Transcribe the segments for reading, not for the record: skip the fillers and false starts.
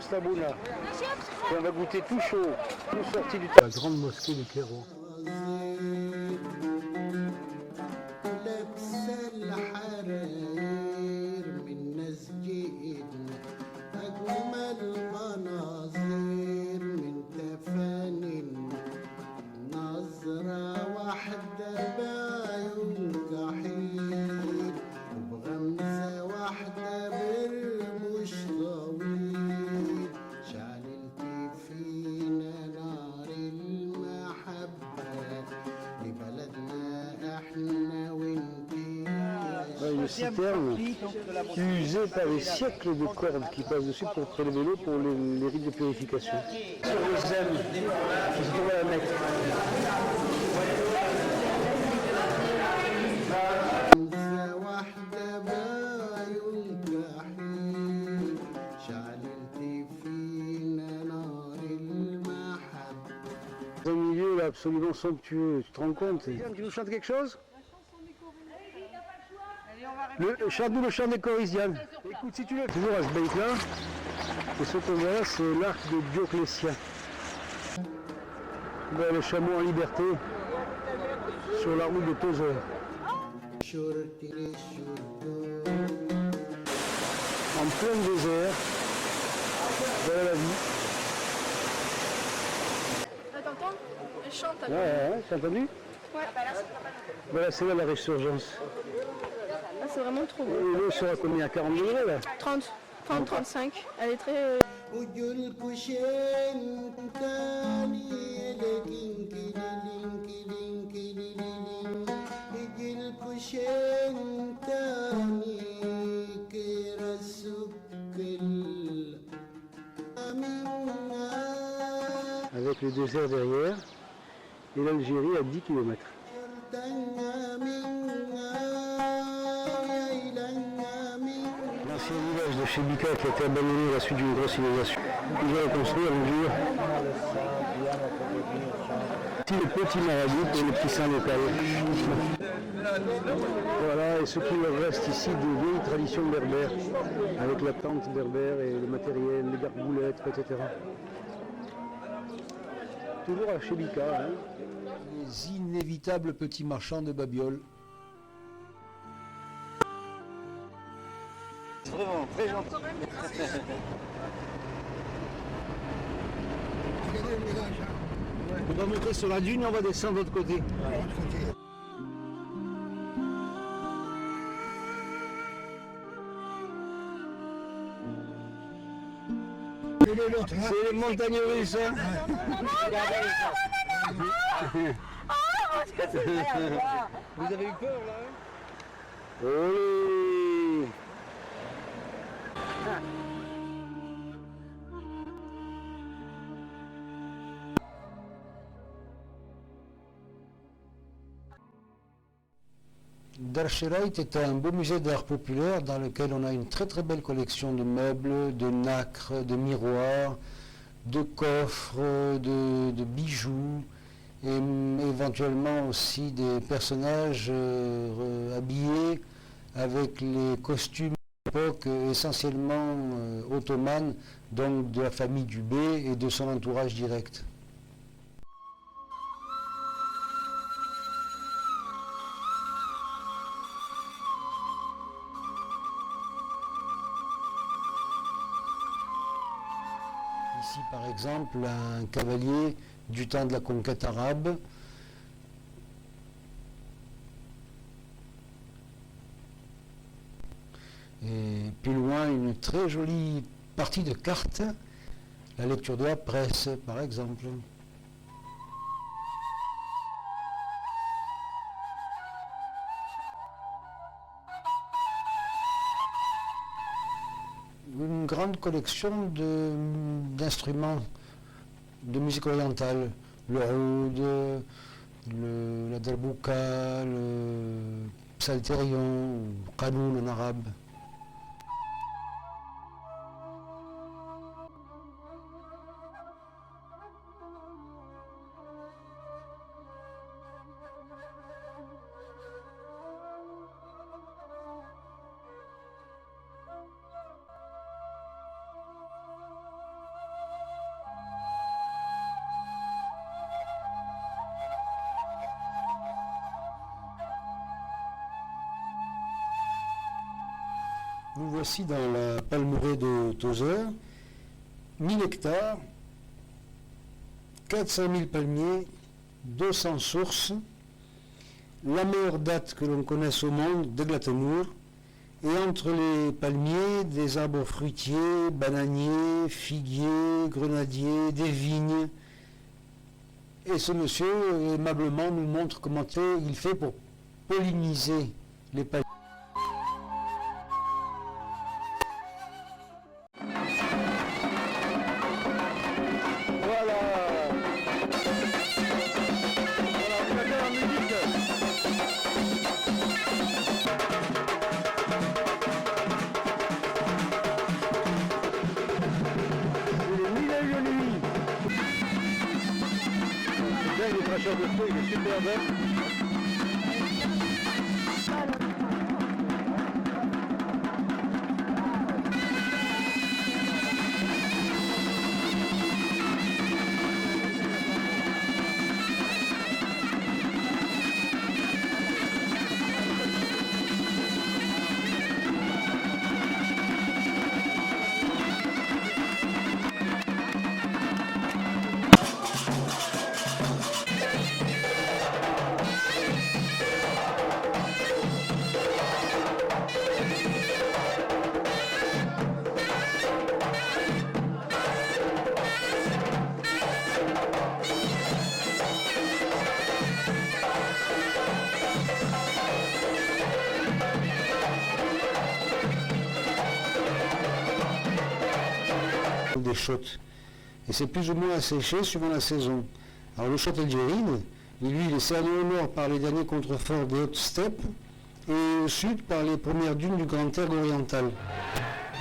Stabouna. Et on va goûter tout chaud, tout sorti du La grande mosquée du Cairo. Une citerne usée par des siècles de cordes qui passent dessus pour prélever l'eau pour les rites de purification. Sur le zem, qui se trouve à la Mecque. Dans un milieu là, absolument somptueux, tu te rends compte? Tu nous chantes quelque chose? Chante-nous le chant des Corinthiennes. Écoute, si tu veux, toujours à ce bec-là, et ce qu'on voit là, c'est l'arc de Dioclétien. Ben, le chameau en liberté sur la route de Tozeur. En plein désert, voilà la vie. T'entends? Elle chante. Ouais, t'as entendu? Ouais. Voilà, c'est là la résurgence. Ah, c'est vraiment trop beau. L'eau sera combien? À 40 degrés là? 30, 35. Elle est très... Avec le désert derrière et l'Algérie à 10 km. L'ancien village de Chebika qui a été abandonné à la suite d'une grosse inondation. Ils ont reconstruit à mesure. Ici le petit marabout pour le petit saint local. Voilà, et ce qui leur reste ici des vieilles traditions berbères, avec la tente berbère et le matériel, les gargoulettes, etc. Toujours à Chebika. Hein. Les inévitables petits marchands de babioles. Vraiment, très gentil. On va monter sur la dune et on va descendre de l'autre côté. C'est les montagnes russes. Hein. Vous avez eu peur là? Oui. Darchereit est un beau musée d'art populaire dans lequel on a une très très belle collection de meubles, de nacres, de miroirs, de coffres, de bijoux et éventuellement aussi des personnages habillés avec les costumes de l'époque essentiellement ottomanes, donc de la famille du bey et de son entourage direct. Ici, par exemple, un cavalier du temps de la conquête arabe. Et plus loin, une très jolie partie de cartes, la lecture de la presse, par exemple. Une grande collection d'instruments de musique orientale, le oud, la darbouka, le psalterion, ou qanoun en arabe. Nous voici dans la palmeraie de Tozeur, 1000 hectares, 400 000 palmiers, 200 sources, la meilleure date que l'on connaisse au monde de Glatemour, et entre les palmiers, des arbres fruitiers, bananiers, figuiers, grenadiers, des vignes. Et ce monsieur, aimablement, nous montre comment il fait pour polliniser les palmiers. Les tracheurs de feu, il est super belle. Des shots. Et c'est plus ou moins asséché suivant la saison. Alors le Châtel-Gérine, lui, il est cerné au nord par les derniers contreforts des hautes steppes et au sud par les premières dunes du Grand Terre oriental.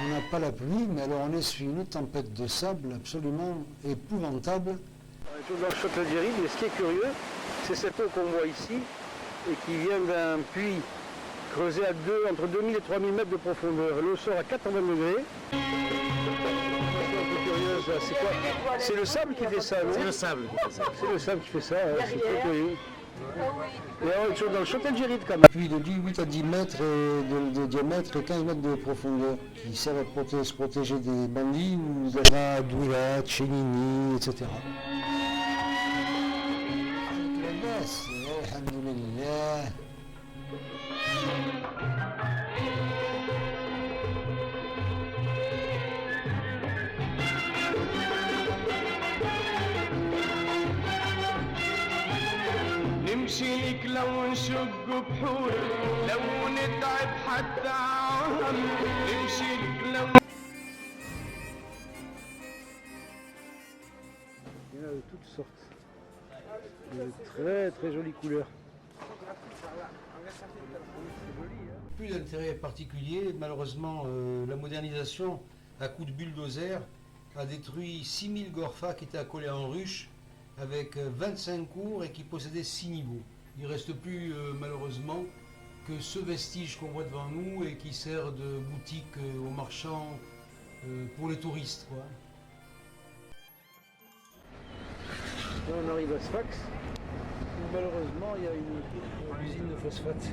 On n'a pas la pluie, mais alors on essuie une tempête de sable absolument épouvantable. On est toujours dans le Châtel-Gérine, mais ce qui est curieux, c'est cette eau qu'on voit ici et qui vient d'un puits creusé à entre 2000 et 3000 mètres de profondeur. L'eau sort à 80 degrés. C'est quoi? C'est le sable qui fait ça, non? C'est le sable. C'est le sable qui fait ça, c'est très curieux. Et on est toujours dans le Châtel-Gérine quand même. Puis de 8 à 10 mètres de diamètre et 15 mètres de profondeur, qui servent à se protéger des bandits ou des rats, douilats, chénini, etc. Alhamdulillah. نمشي لك لو نشق بحور لو نتعب حتى عام نمشي لك لو Il y en a de toutes sortes. De très très jolies couleurs. Plus d'intérêt particulier, malheureusement la modernisation à coup de bulldozer a détruit 6000 gorfas qui étaient accolés en ruche avec 25 cours et qui possédaient 6 niveaux. Il ne reste plus malheureusement que ce vestige qu'on voit devant nous et qui sert de boutique aux marchands pour les touristes, quoi. Là on arrive à Sfax, où malheureusement il y a une usine de phosphate.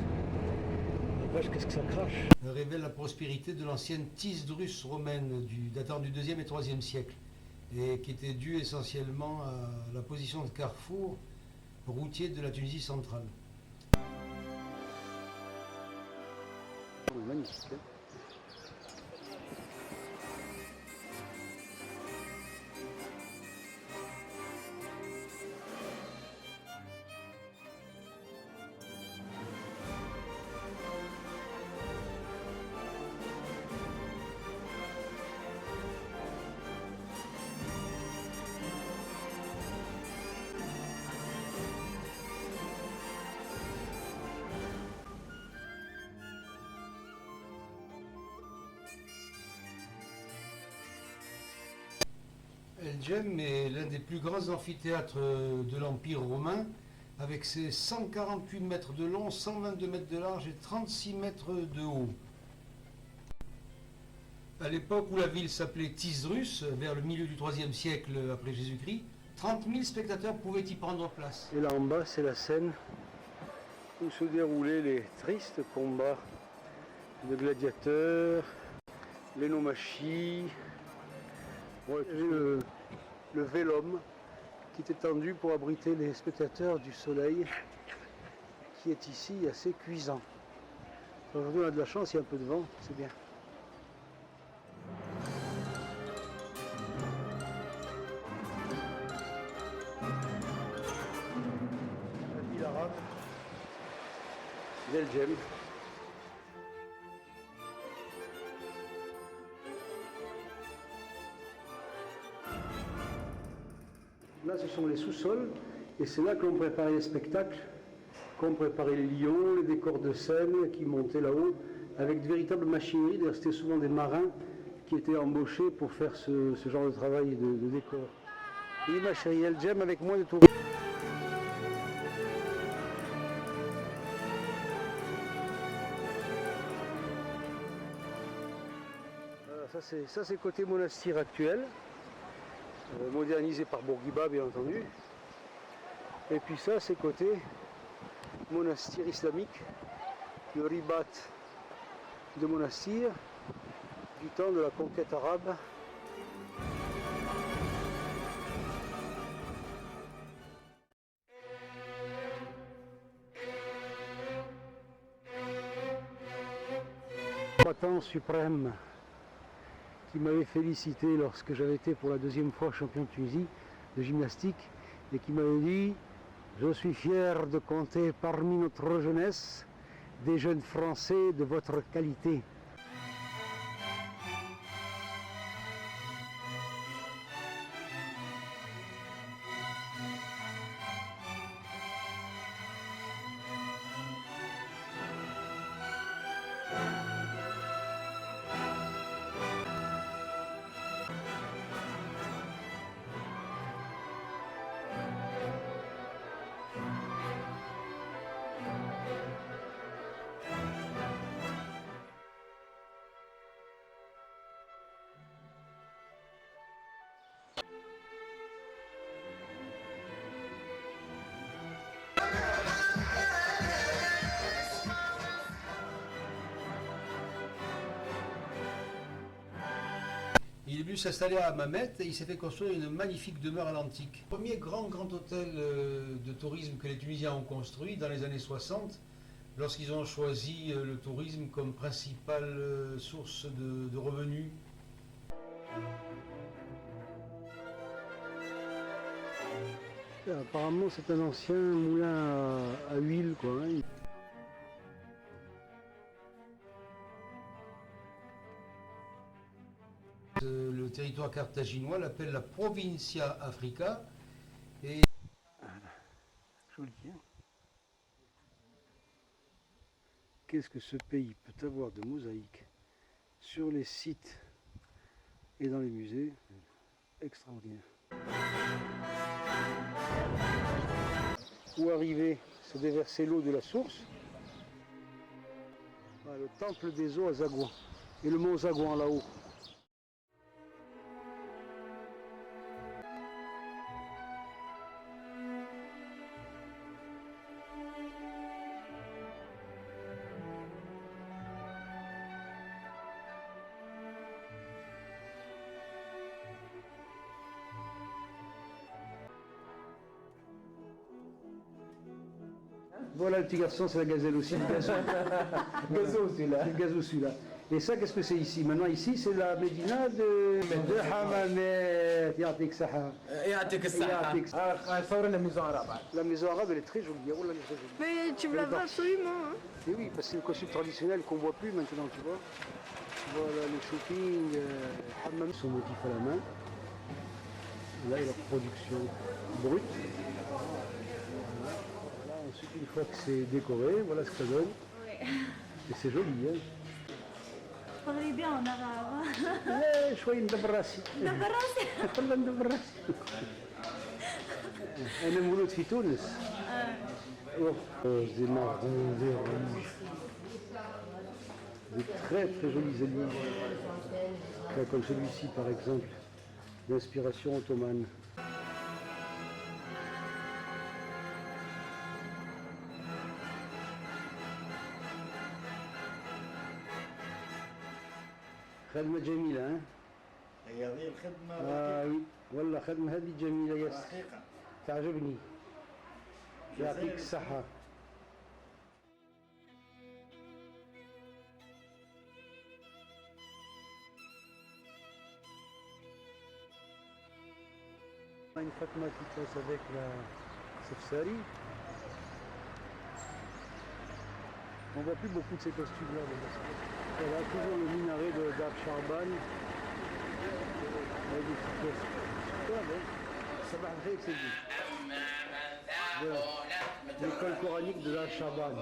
La vache, qu'est-ce que ça crache? Révèle la prospérité de l'ancienne Tisdrus romaine datant du 2e et 3e siècle et qui était due essentiellement à la position de carrefour routier de la Tunisie centrale. Magnifique. Hein. El Djem est l'un des plus grands amphithéâtres de l'Empire romain, avec ses 148 mètres de long, 122 mètres de large et 36 mètres de haut. À l'époque où la ville s'appelait Tisdrus, vers le milieu du IIIe siècle après Jésus-Christ, 30 000 spectateurs pouvaient y prendre place. Et là en bas, c'est la scène où se déroulaient les tristes combats de gladiateurs les nomachis, ouais, le vélum qui est étendu pour abriter les spectateurs du soleil qui est ici assez cuisant. Aujourd'hui on a de la chance, il y a un peu de vent, c'est bien. La ville arabe d'El Jem. Là, ce sont les sous-sols, et c'est là que l'on préparait les spectacles, qu'on préparait les lions, les décors de scène qui montaient là-haut, avec de véritables machineries. D'ailleurs, c'était souvent des marins qui étaient embauchés pour faire ce genre de travail de décor. Et ma chérie, El Jem avec moins de touristes. Ça c'est côté monastère actuel. Modernisé par Bourguiba bien entendu. Et puis ça c'est côté monastère islamique, le ribat de monastère du temps de la conquête arabe. Le combattant suprême qui m'avait félicité lorsque j'avais été pour la deuxième fois champion de Tunisie de gymnastique et qui m'avait dit « Je suis fier de compter parmi notre jeunesse des jeunes Français de votre qualité ». Il est venu s'installer à Mamet et il s'est fait construire une magnifique demeure à l'antique. Le premier grand hôtel de tourisme que les Tunisiens ont construit dans les années 60, lorsqu'ils ont choisi le tourisme comme principale source de revenus. Apparemment c'est un ancien moulin à huile quoi. Hein. Le territoire carthaginois l'appelle la Provincia Africa. Et... Joli, hein. Qu'est-ce que ce pays peut avoir de mosaïques sur les sites et dans les musées? Extraordinaire. Où arriver, c'est déverser l'eau de la source. Voilà, le temple des eaux à Zagouan et le mont Zagouan là-haut. Voilà le petit garçon, c'est la gazelle aussi. Le gazou. Gazou celui-là. C'est le gazou celui-là. Et ça, qu'est-ce que c'est ici? Maintenant, ici, c'est la Médina de Hamamet. Yatik Saha. يعطيك الصحة. صورنا la maison arabe. La maison arabe, elle est très jolie. Oh là, elle est très jolie. Mais tu me la veux absolument. Hein. Et oui, parce que c'est le costume traditionnel qu'on ne voit plus maintenant, tu vois. Voilà le shopping, hammam, son motif à la main. Là, il y a leur production brute. Voilà, ensuite, une fois que c'est décoré, voilà ce que ça donne. Ouais. Et c'est joli, hein. Parlez bien en arabe. Eh, شوي ندبر راسي. دبر راسي. والله ندبر راسي. أنا مولود في تونس. Des marrons, des rouges, de très très jolis églises, comme celui-ci par exemple, d'inspiration ottomane. خدمة جميلة ها؟ هي هذه الخدمة وي والله خدمة هذه جميلة يس رقيقة. تعجبني يعطيك الصحة. Une Fatma qui passe avec la Safsari. On voit plus beaucoup de ces costumes-là. Voilà, toujours le minaret de Dar Charban. Avec des petites pièces. Superbe, hein? Ça va avec c'est dit. Voilà. L'école coranique de Dar Charban.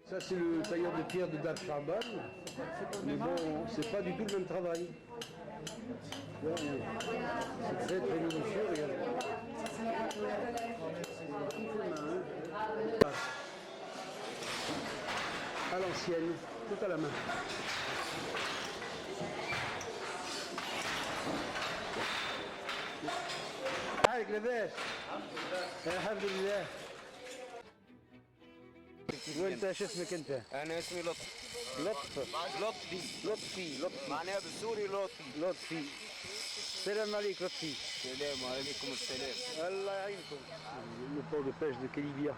Ça c'est le tailleur de pierre de Dar Charban, mais bon, c'est pas du tout le même travail. C'est très très minutieux, regarde. À l'ancienne, tout à la main. Avec les vestes. Alhamdulillah. وانت شو اسمك انت؟ انا اسمي لطفي. لطفي معناها بالسوري لطفي. السلام عليك لطفي. السلام عليكم السلام. الله يعينكم. Le port de pêche de Kelibia.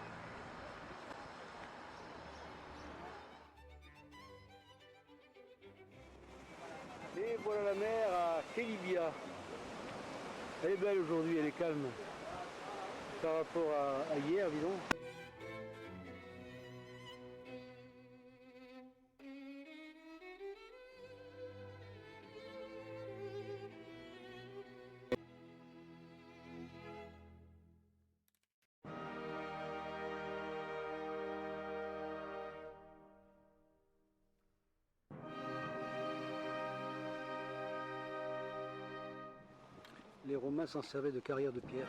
Et voilà la mer à Kelibia. Elle est belle aujourd'hui, elle est calme. Par rapport à hier, disons. Les Romains s'en servaient de carrière de pierre.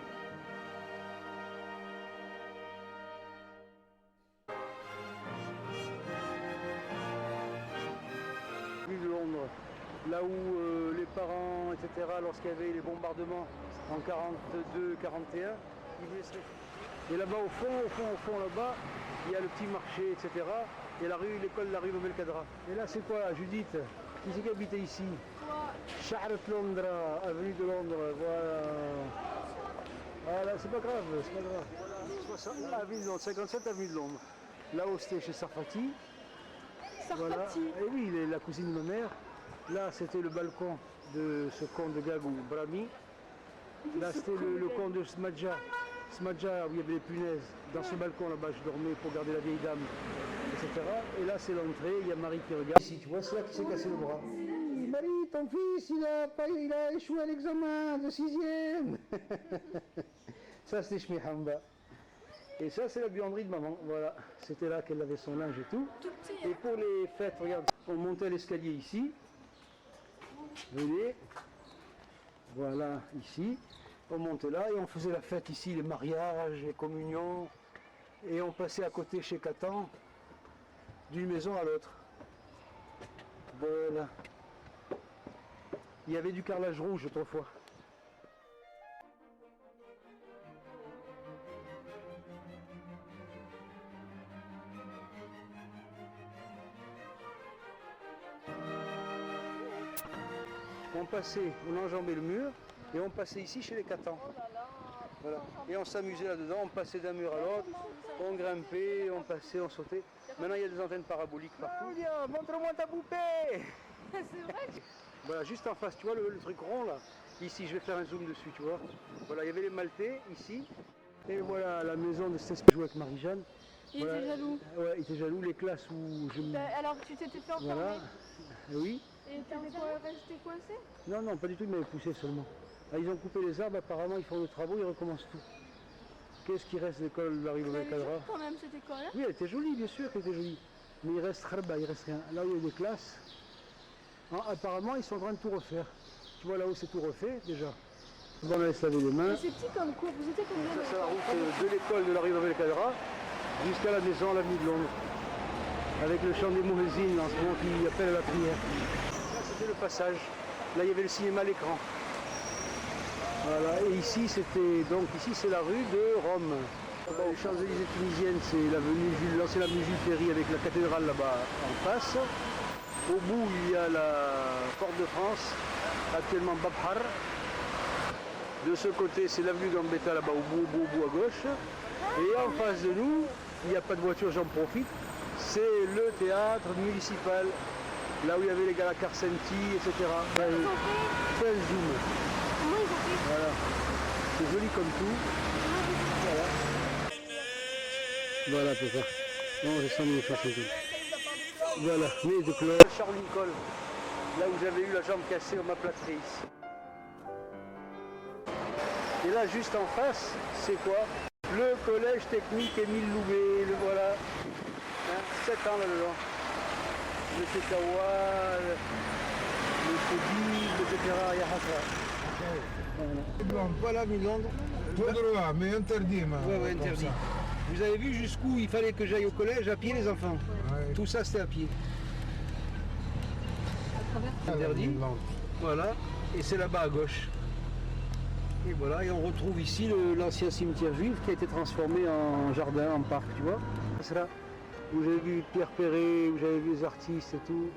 Ville de Londres, là où les parents, etc., lorsqu'il y avait les bombardements en 42, 41, ils voulaient se réfugier. Et là-bas au fond, là-bas, il y a le petit marché, etc. Et la rue, l'école de la rue Nouvelle-Cadra. Et là, c'est quoi, Judith? Qui c'est qui habitait ici? Charles Londres, avenue de Londres, voilà. Voilà, c'est pas grave, c'est pas grave. Voilà, avenue de Londres, 57 avenue de Londres. Là-haut, c'était chez Sarfati. Voilà. Et oui, la cousine de ma mère. Là, c'était le balcon de ce comte de Gagou, Brahmi. Là, c'était le comte de Smadja. Smadja, où il y avait les punaises. Dans ce balcon là-bas, je dormais pour garder la vieille dame, etc. Et là, c'est l'entrée, il y a Marie qui regarde. Ici, tu vois, c'est là qui s'est cassé le bras. Marie, ton fils, il a échoué à l'examen de 6e. Ça, c'était Shmihamba. Et ça, c'est la buanderie de maman. Voilà, c'était là qu'elle avait son linge et tout. Et pour les fêtes, regarde, on montait l'escalier ici. Venez. Voilà, ici. On montait là et on faisait la fête ici, les mariages, les communions. Et on passait à côté chez Catan, d'une maison à l'autre. Voilà. Il y avait du carrelage rouge autrefois. On passait, on enjambait le mur et on passait ici chez les Catans. Voilà. Et on s'amusait là-dedans, on passait d'un mur à l'autre, on grimpait, on passait, on sautait. Maintenant il y a des antennes paraboliques partout. Julia, montre-moi ta poupée. C'est vrai. Voilà, juste en face, tu vois le truc rond là. Ici, je vais faire un zoom dessus, tu vois. Voilà, il y avait les Maltais ici. Et voilà la maison de cette espèce de jouer avec Marie-Jeanne. Il était jaloux. Ouais, il était jaloux. Les classes où je me... Alors tu t'étais fait enfermer. Voilà, oui. Et t'étais resté coincé? Non, non, pas du tout, ils m'avaient poussé seulement. Ah, ils ont coupé les arbres, apparemment ils font des travaux, ils recommencent tout. Qu'est-ce qui reste de l'école de la rue Nouvelle-Cadra? Quand même cette école-là. Oui, elle était jolie, bien sûr qu'elle était jolie. Mais il reste Kharba, il reste rien. Là où il y a des classes, apparemment ils sont en train de tout refaire. Tu vois là où c'est tout refait déjà. On laisse laver les mains. C'est petit comme cours, vous étiez combien? Ça c'est la route de l'école de la rue Nouvelle-Cadra jusqu'à la maison à l'avenue de Londres. Avec le chant des Mouhezines en ce moment qui appelle à la prière. Là c'était le passage. Là il y avait le cinéma à l'écran. Voilà, et ici c'est la rue de Rome. Les Champs-Élysées tunisiennes, c'est l'ancienne avenue Jules Ferry avec la cathédrale là-bas en face. Au bout, il y a la Porte de France, actuellement Babhar. De ce côté, c'est l'avenue Gambetta là-bas au bout à gauche. Et en face de nous, il n'y a pas de voiture, j'en profite, c'est le théâtre municipal, là où il y avait les gars à Carcenti, etc. Fais un zoom. Comment ils ont fait? Voilà. C'est joli comme tout. Voilà. Voilà, c'est ça. Non, j'ai 100 000 façons tout. Voilà, mais de Claude. Charles Nicolle, là où j'avais eu la jambe cassée, on m'a plâtré ici. Et là, juste en face, c'est quoi? Le collège technique Émile Loubet, le voilà. Hein, 7 ans là-dedans. Monsieur Kawa, Monsieur Bib, etc. Voilà Midland. Tout droit, mais interdit. Ouais, interdit. Vous avez vu jusqu'où il fallait que j'aille au collège à pied, les enfants? Ouais. Tout ça, c'était à pied. Interdit. Voilà. Et c'est là-bas à gauche. Et voilà, et on retrouve ici l'ancien cimetière juif qui a été transformé en jardin, en parc, tu vois. C'est là où j'avais vu Pierre Perret, où j'avais vu les artistes et tout.